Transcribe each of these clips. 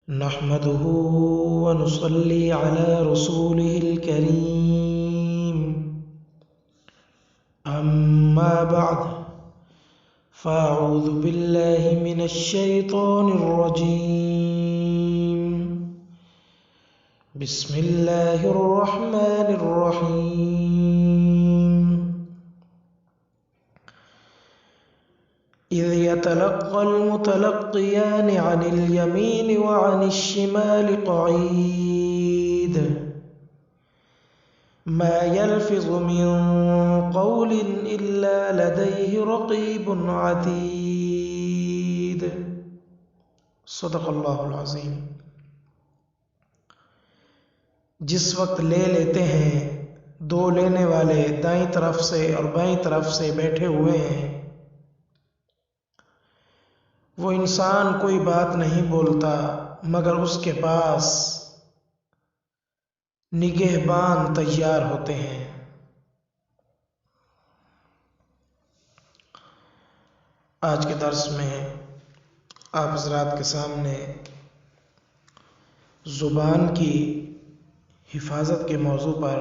نحمده ونصلي على رسوله الكريم. أما بعد، فأعوذ بالله من الشيطان الرجيم. بسم الله الرحمن الرحيم. إذ يتلقى المتلقيان عن اليمين وعن الشمال قعيد ما يلفظ من قول إلا لديه رقيب عتيد. صدق اللہ العظیم. جس وقت لے لیتے ہیں دو لینے والے دائیں طرف سے اور بائیں طرف سے بیٹھے ہوئے ہیں، وہ انسان کوئی بات نہیں بولتا مگر اس کے پاس نگہبان تیار ہوتے ہیں. آج کے درس میں آپ حضرات کے سامنے زبان کی حفاظت کے موضوع پر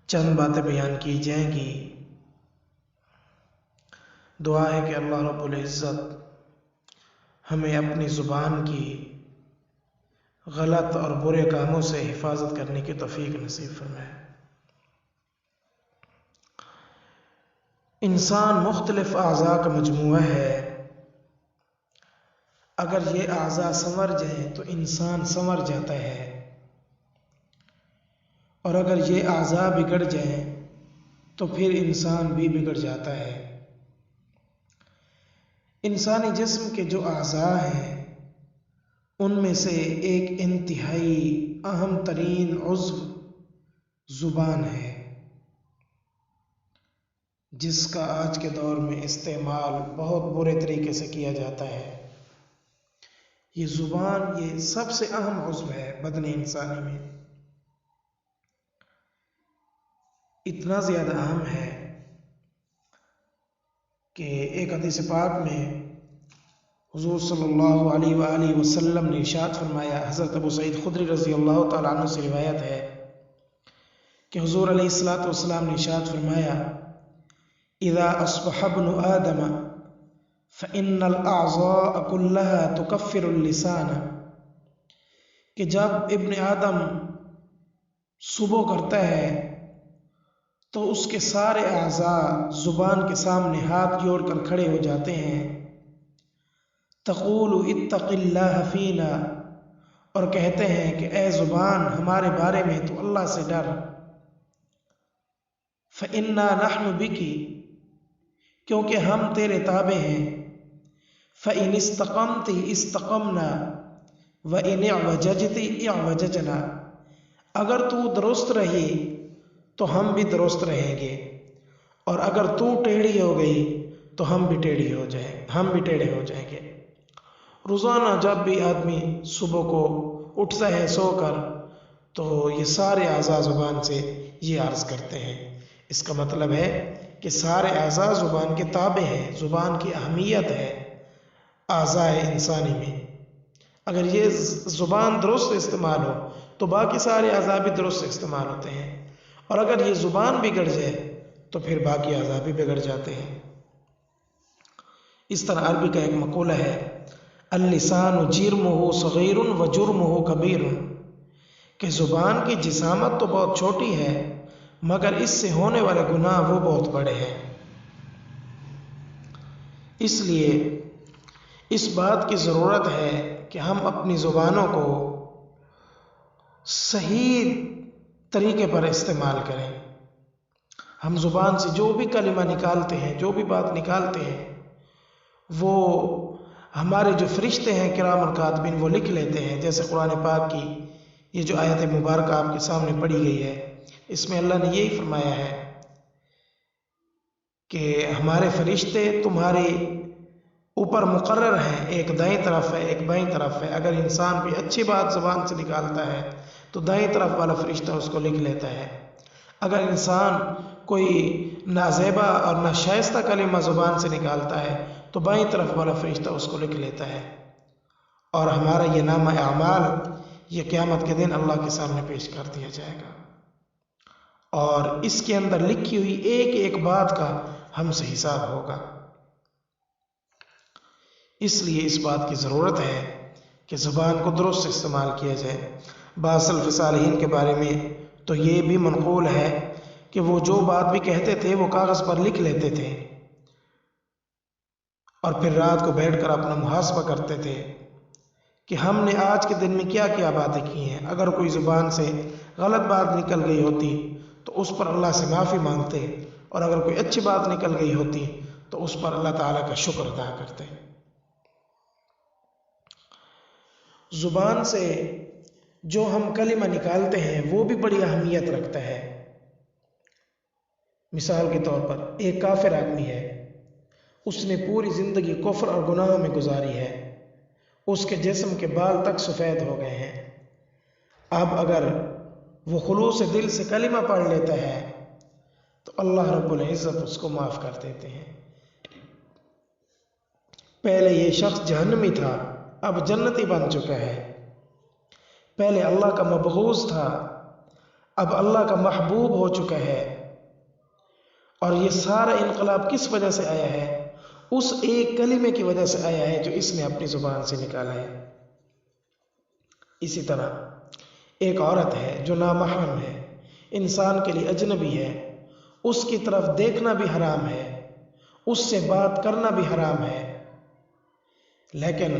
چند باتیں بیان کی جائیں گی. دعا ہے کہ اللہ رب العزت ہمیں اپنی زبان کی غلط اور برے کاموں سے حفاظت کرنے کی توفیق نصیب فرمائے. انسان مختلف اعضاء کا مجموعہ ہے. اگر یہ اعضاء سنور جائیں تو انسان سنور جاتا ہے، اور اگر یہ اعضاء بگڑ جائیں تو پھر انسان بھی بگڑ جاتا ہے. انسانی جسم کے جو اعضاء ہیں ان میں سے ایک انتہائی اہم ترین عضو زبان ہے، جس کا آج کے دور میں استعمال بہت برے طریقے سے کیا جاتا ہے. یہ زبان یہ سب سے اہم عضو ہے بدن انسانی میں. اتنا زیادہ اہم ہے کہ ایک حدیث پاک میں حضور صلی اللہ علیہ وآلہ وسلم نے ارشاد فرمایا، حضرت ابو سعید خدری رضی اللہ تعالیٰ عنہ سے روایت ہے کہ حضور علیہ الصلوۃ والسلام نے ارشاد فرمایا، اذا اصبح ابن آدم فإن الأعضاء كلها تكفر اللسان، کہ جب ابن آدم صبح کرتا ہے تو اس کے سارے اعضاء زبان کے سامنے ہاتھ جوڑ کر کھڑے ہو جاتے ہیں. تقول اتق اللہ فینا، اور کہتے ہیں کہ اے زبان ہمارے بارے میں تو اللہ سے ڈر. فإنا نحن بک، کیونکہ ہم تیرے تابع ہیں. فإن استقمت استقمنا وإن اعوججت اعوججنا، اگر تو درست رہی تو ہم بھی درست رہیں گے، اور اگر تو ٹیڑھی ہو گئی تو ہم بھی ٹیڑھے ہو جائیں گے. روزانہ جب بھی آدمی صبح کو اٹھتا ہے سو کر تو یہ سارے اعضاء زبان سے یہ عرض کرتے ہیں. اس کا مطلب ہے کہ سارے اعضاء زبان کے تابع ہیں. زبان کی اہمیت ہے اعضاء انسانی میں. اگر یہ زبان درست استعمال ہو تو باقی سارے اعضاء بھی درست استعمال ہوتے ہیں، اور اگر یہ زبان بگڑ جائے تو پھر باقی اعضاء بھی بگڑ جاتے ہیں. اس طرح عربی کا ایک مقولہ ہے، اللسان جرمہ صغیر و جرمہ کبیر، کہ زبان کی جسامت تو بہت چھوٹی ہے مگر اس سے ہونے والے گناہ وہ بہت بڑے ہیں. اس لیے اس بات کی ضرورت ہے کہ ہم اپنی زبانوں کو صحیح طریقے پر استعمال کریں. ہم زبان سے جو بھی کلمہ نکالتے ہیں، جو بھی بات نکالتے ہیں، وہ ہمارے جو فرشتے ہیں کرام الکاتبین وہ لکھ لیتے ہیں. جیسے قرآن پاک کی یہ جو آیت مبارکہ آپ کے سامنے پڑھی گئی ہے، اس میں اللہ نے یہی فرمایا ہے کہ ہمارے فرشتے تمہارے اوپر مقرر ہیں، ایک دائیں طرف ہے ایک بائیں طرف ہے. اگر انسان کوئی اچھی بات زبان سے نکالتا ہے تو دائیں طرف والا فرشتہ اس کو لکھ لیتا ہے. اگر انسان کوئی نازیبا اور ناشائستہ کلمہ زبان سے نکالتا ہے تو بائیں طرف والا فرشتہ اس کو لکھ لیتا ہے. اور ہمارا یہ نامہ اعمال یہ قیامت کے دن اللہ کے سامنے پیش کر دیا جائے گا، اور اس کے اندر لکھی ہوئی ایک ایک بات کا ہم سے حساب ہوگا۔ اس لیے اس بات کی ضرورت ہے کہ زبان کو درست استعمال کیا جائے۔ بعض سلف صالحین کے بارے میں تو یہ بھی منقول ہے کہ وہ جو بات بھی کہتے تھے وہ کاغذ پر لکھ لیتے تھے اور پھر رات کو بیٹھ کر اپنا محاسبہ کرتے تھے کہ ہم نے آج کے دن میں کیا کیا باتیں کی ہیں۔ اگر کوئی زبان سے غلط بات نکل گئی ہوتی تو اس پر اللہ سے معافی مانگتے، اور اگر کوئی اچھی بات نکل گئی ہوتی تو اس پر اللہ تعالیٰ کا شکر ادا کرتے۔ زبان سے جو ہم کلمہ نکالتے ہیں وہ بھی بڑی اہمیت رکھتا ہے۔ مثال کے طور پر ایک کافر آدمی ہے، اس نے پوری زندگی کفر اور گناہوں میں گزاری ہے، اس کے جسم کے بال تک سفید ہو گئے ہیں۔ اب اگر وہ خلوص دل سے کلمہ پڑھ لیتا ہے تو اللہ رب العزت اس کو معاف کر دیتے ہیں۔ پہلے یہ شخص جہنمی تھا، اب جنتی بن چکا ہے۔ پہلے اللہ کا مبغوض تھا، اب اللہ کا محبوب ہو چکا ہے۔ اور یہ سارا انقلاب کس وجہ سے آیا ہے؟ اس ایک کلمے کی وجہ سے آیا ہے جو اس نے اپنی زبان سے نکالا ہے۔ اسی طرح ایک عورت ہے جو نامحرم ہے، انسان کے لیے اجنبی ہے، اس کی طرف دیکھنا بھی حرام ہے، اس سے بات کرنا بھی حرام ہے، لیکن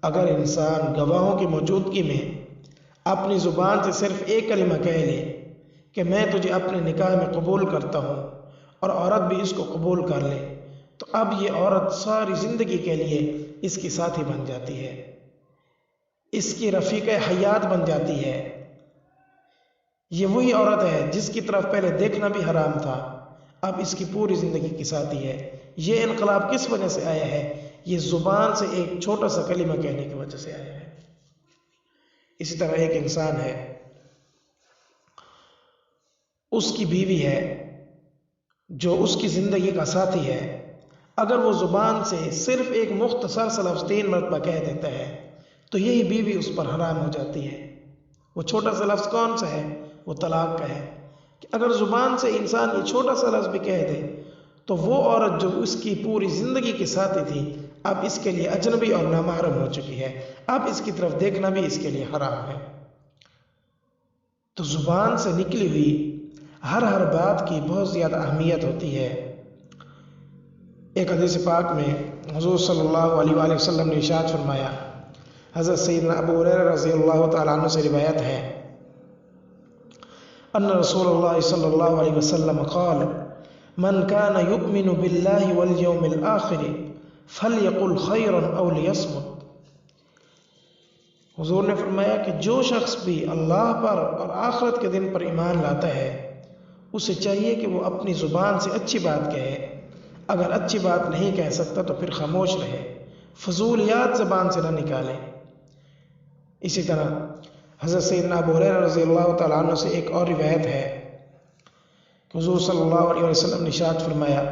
اگر انسان گواہوں کی موجودگی میں اپنی زبان سے صرف ایک کلمہ کہہ لے کہ میں تجھے اپنے نکاح میں قبول کرتا ہوں، اور عورت بھی اس کو قبول کر لے، تو اب یہ عورت ساری زندگی کے لیے اس کی ساتھی بن جاتی ہے، اس کی رفیق حیات بن جاتی ہے۔ یہ وہی عورت ہے جس کی طرف پہلے دیکھنا بھی حرام تھا، اب اس کی پوری زندگی کی ساتھی ہے۔ یہ انقلاب کس وجہ سے آیا ہے؟ یہ زبان سے ایک چھوٹا سا کلمہ کہنے کی وجہ سے آیا ہے۔ اسی طرح ایک انسان ہے، اس کی بیوی ہے جو اس کی زندگی کا ساتھی ہے، اگر وہ زبان سے صرف ایک مختصر سا لفظ 3 مرتبہ کہہ دیتا ہے تو یہی بیوی اس پر حرام ہو جاتی ہے۔ وہ چھوٹا سا لفظ کون سا ہے؟ وہ طلاق کا ہے، کہ اگر زبان سے انسان یہ چھوٹا سا لفظ بھی کہہ دے تو وہ عورت جو اس کی پوری زندگی کی ساتھی تھی اب اس کے لیے اجنبی اور نامحرم ہو چکی ہے، اب اس کی طرف دیکھنا بھی اس کے لیے حرام ہے۔ تو زبان سے نکلی ہوئی ہر بات کی بہت زیادہ اہمیت ہوتی ہے۔ ایک حدیث پاک میں حضور صلی اللہ علیہ وآلہ وسلم نے ارشاد فرمایا، حضرت سیدنا ابو ہریرہ رضی اللہ تعالیٰ عنہ سے روایت ہے، ان رسول اللہ صلی اللہ علیہ وسلم قال من كان يؤمن بالله واليوم الآخر فليقل خيرا او ليصمت۔ حضور نے فرمایا کہ جو شخص بھی اللہ پر اور آخرت کے دن پر ایمان لاتا ہے اسے چاہیے کہ وہ اپنی زبان سے اچھی بات کہے، اگر اچھی بات نہیں کہہ سکتا تو پھر خاموش رہے، فضولیات زبان سے نہ نکالے۔ اسی طرح حضرت سیدنا ابو ہریرہ رضی اللہ تعالیٰ عنہ سے ایک اور روایت ہے کہ حضور صلی اللہ علیہ وسلم نے ارشاد فرمایا،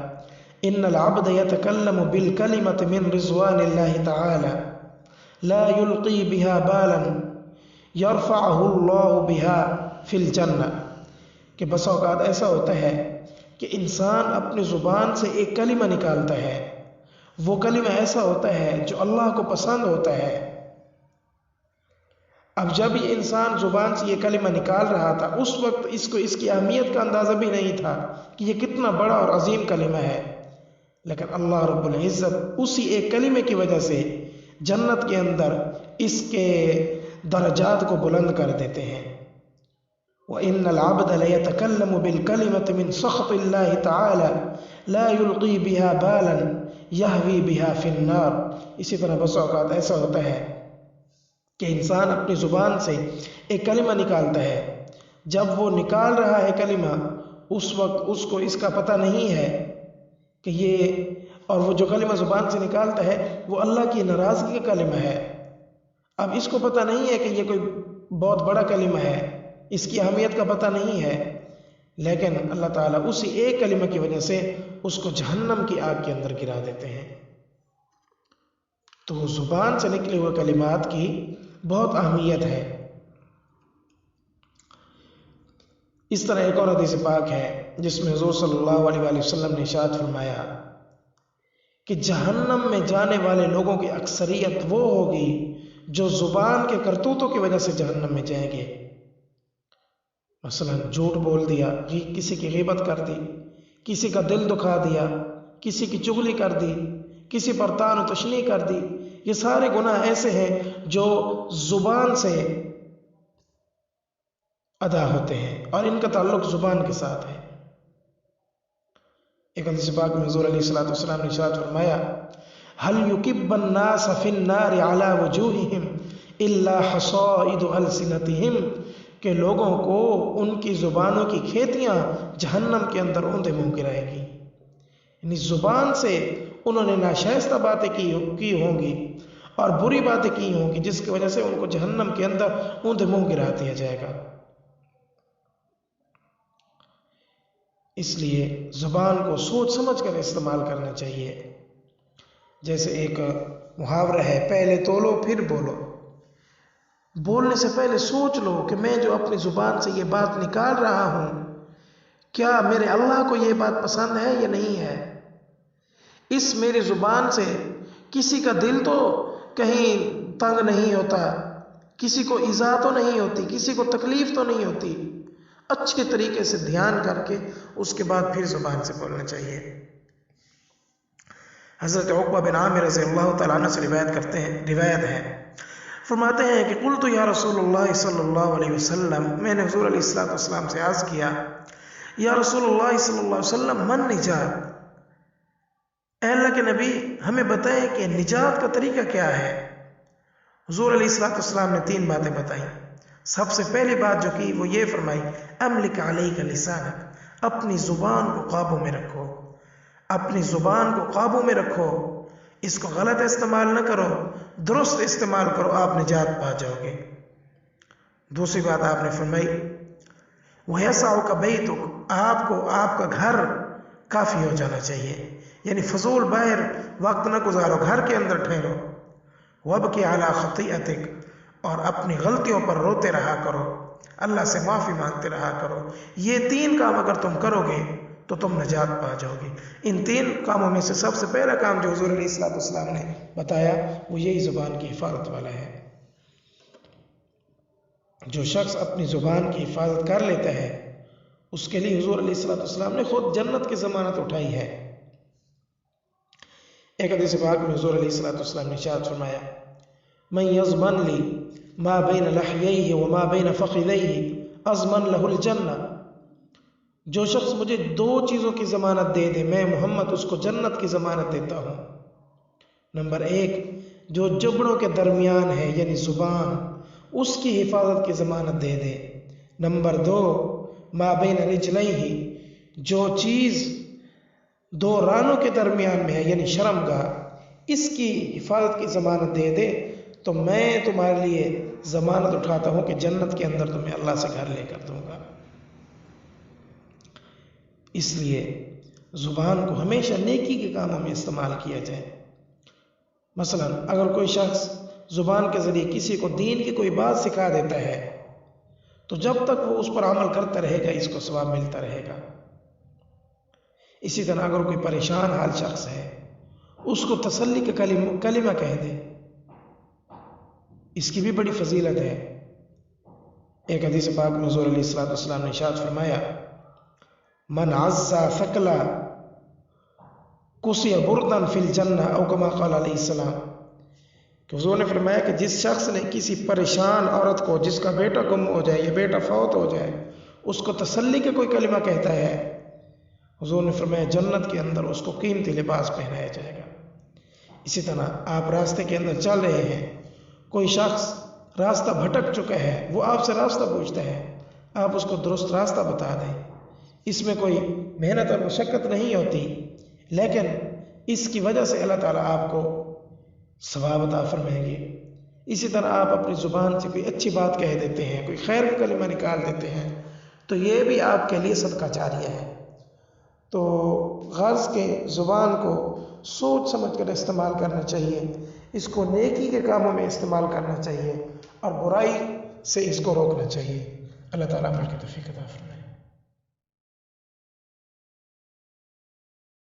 ان العبد يتكلم بالكلمة من رضوان الله تعالى لا يلقي بها بالا يرفعه الله بها في الجنة، کہ بس اوقات ایسا ہوتا ہے کہ انسان اپنی زبان سے ایک کلمہ نکالتا ہے، وہ کلمہ ایسا ہوتا ہے جو اللہ کو پسند ہوتا ہے۔ اب جب یہ انسان زبان سے یہ کلمہ نکال رہا تھا اس وقت اس کو اس کی اہمیت کا اندازہ بھی نہیں تھا کہ یہ کتنا بڑا اور عظیم کلمہ ہے، لیکن اللہ رب العزت اسی ایک کلمے کی وجہ سے جنت کے اندر اس کے درجات کو بلند کر دیتے ہیں۔ وَإِنَّ الْعَبْدَ لَيَتَكَلَّمُ بِالْكَلِمَةِ مِنْ سَخْطِ اللَّهِ تَعَالَى لَا يُلْقِي بِهَا بَالًا يَهْوِي بِهَا فِي النَّارِ۔ اسی طرح بس اوقات ایسا ہوتا ہے کہ انسان اپنی زبان سے ایک کلمہ نکالتا ہے، جب وہ نکال رہا ہے کلمہ اس وقت اس کو اس کا پتہ نہیں ہے کہ یہ اور وہ جو کلمہ زبان سے نکالتا ہے وہ اللہ کی ناراضگی کا کلمہ ہے۔ اب اس کو پتہ نہیں ہے کہ یہ کوئی بہت بڑا کلمہ ہے، اس کی اہمیت کا پتہ نہیں ہے، لیکن اللہ تعالیٰ اسی ایک کلمہ کی وجہ سے اس کو جہنم کی آگ کے اندر گرا دیتے ہیں۔ تو زبان سے نکلے ہوئے کلمات کی بہت اہمیت ہے۔ اس طرح ایک اور حدیث پاک ہے جس میں حضور صلی اللہ علیہ وآلہ وسلم نے ارشاد فرمایا کہ جہنم میں جانے والے لوگوں کی اکثریت وہ ہوگی جو زبان کے کرتوتوں کی وجہ سے جہنم میں جائیں گے۔ مثلا جھوٹ بول دیا، کسی کی غیبت کر دی، کسی کا دل دکھا دیا، کسی کی چغلی کر دی، کسی پر طعن و تشنیع کر دی۔ یہ سارے گناہ ایسے ہیں جو زبان سے ادا ہوتے ہیں اور ان کا تعلق زبان کے ساتھ ہے۔ ایک حدیث پاک میں حضور علیہ الصلوۃ والسلام نے ارشاد فرمایا هل يكب الناس في النار على وجوههم الا حصائد السنتهم کہ لوگوں کو ان کی زبانوں کی کھیتیاں جہنم کے اندر اوندے منہ گرائے گی، یعنی زبان سے انہوں نے ناشائستہ باتیں کی ہوں گی اور بری باتیں کی ہوں گی جس کی وجہ سے ان کو جہنم کے اندر اوندے منہ گرا دیا جائے گا۔ اس لیے زبان کو سوچ سمجھ کر استعمال کرنا چاہیے۔ جیسے ایک محاورہ ہے، پہلے تولو پھر بولو۔ بولنے سے پہلے سوچ لو کہ میں جو اپنی زبان سے یہ بات نکال رہا ہوں کیا میرے اللہ کو یہ بات پسند ہے یا نہیں ہے۔ اس میری زبان سے کسی کا دل تو کہیں تنگ نہیں ہوتا، کسی کو ایذا تو نہیں ہوتی، کسی کو تکلیف تو نہیں ہوتی۔ اچھے طریقے سے دھیان کر کے اس کے بعد پھر زبان سے بولنا چاہیے۔ حضرت عقبہ بن عامر رضی اللہ تعالیٰ عنہ سے روایت ہے، فرماتے ہیں کہ قلت یا رسول اللہ صلی اللہ علیہ وسلم، میں نے حضور علیہ السلام سے عرض کیا یا رسول اللہ صلی اللہ علیہ وسلم من نجات، اے اللہ کے نبی ہمیں بتائیں کہ نجات کا طریقہ کیا ہے۔ حضور علیہ السلام نے 3 باتیں بتائیں۔ سب سے پہلی بات جو کی وہ یہ فرمائی املک علیک لسانک، اپنی زبان کو قابو میں رکھو، اپنی زبان کو قابو میں رکھو، اس کو غلط استعمال نہ کرو، درست استعمال کرو، آپ نجات پا جاؤ گے۔ دوسری بات آپ نے فرمائی وَيَسَعُكَ بَيْتُكَ، آپ کو آپ کا گھر کافی ہو جانا چاہیے، یعنی فضول باہر وقت نہ گزارو، گھر کے اندر ٹھہرو۔ وَابْكِ عَلَىٰ خَطِيئَتِكَ، اور اپنی غلطیوں پر روتے رہا کرو، اللہ سے معافی مانگتے رہا کرو۔ یہ 3 کام اگر تم کرو گے تو تم نجات پا جاؤ گے۔ ان 3 کاموں میں سے سب سے پہلا کام جو حضور علیہ السلام نے بتایا وہ یہی زبان کی حفاظت والا ہے۔ جو شخص اپنی زبان کی حفاظت کر لیتا ہے اس کے لیے حضور علیہ السلام نے خود جنت کی ضمانت اٹھائی ہے۔ ایک حدیث پاک میں حضور علیہ السلام نے ارشاد فرمایا من یضمن لی ما بین لحییہ وما بین فخذیہ اضمن لہ الجنہ، جو شخص مجھے 2 چیزوں کی ضمانت دے دے میں محمد اس کو جنت کی ضمانت دیتا ہوں۔ نمبر 1 جو جبڑوں کے درمیان ہے یعنی زبان، اس کی حفاظت کی ضمانت دے دے۔ نمبر 2 ما بین رجلیہ، جو چیز 2 رانوں کے درمیان میں ہے یعنی شرمگاہ، اس کی حفاظت کی ضمانت دے دے تو میں تمہارے لیے ضمانت اٹھاتا ہوں کہ جنت کے اندر تمہیں اللہ سے گھر لے کر دوں گا۔ اس لیے زبان کو ہمیشہ نیکی کے کاموں میں استعمال کیا جائے۔ مثلا اگر کوئی شخص زبان کے ذریعے کسی کو دین کی کوئی بات سکھا دیتا ہے تو جب تک وہ اس پر عمل کرتا رہے گا اس کو ثواب ملتا رہے گا۔ اسی طرح اگر کوئی پریشان حال شخص ہے اس کو تسلی کا کلمہ کہہ دے، اس کی بھی بڑی فضیلت ہے۔ ایک حدیث پاک میں حضور علیہ السلام نے ارشاد فرمایا من عزا ثقلا کسی بردن فی الجنہ او کما قال علیہ السلام، کہ حضور نے فرمایا کہ جس شخص نے کسی پریشان عورت کو جس کا بیٹا گم ہو جائے یا بیٹا فوت ہو جائے اس کو تسلی کا کوئی کلمہ کہتا ہے، حضور نے فرمایا جنت کے اندر اس کو قیمتی لباس پہنایا جائے گا۔ اسی طرح آپ راستے کے اندر چل رہے ہیں، کوئی شخص راستہ بھٹک چکا ہے، وہ آپ سے راستہ پوچھتا ہے، آپ اس کو درست راستہ بتا دیں۔ اس میں کوئی محنت اور مشقت نہیں ہوتی، لیکن اس کی وجہ سے اللہ تعالیٰ آپ کو ثواب عطا فرمائیں گے۔ اسی طرح آپ اپنی زبان سے کوئی اچھی بات کہہ دیتے ہیں، کوئی خیر کا کلمہ نکال دیتے ہیں تو یہ بھی آپ کے لیے صدقہ جاریہ ہے۔ تو غرض کے زبان کو سوچ سمجھ کر استعمال کرنا چاہیے۔ اس کو نیکی کے کاموں میں استعمال کرنا چاہیے اور برائی سے اس کو روکنا چاہیے۔ اللہ تعالیٰ عمل کی توفیق عطا فرمائے۔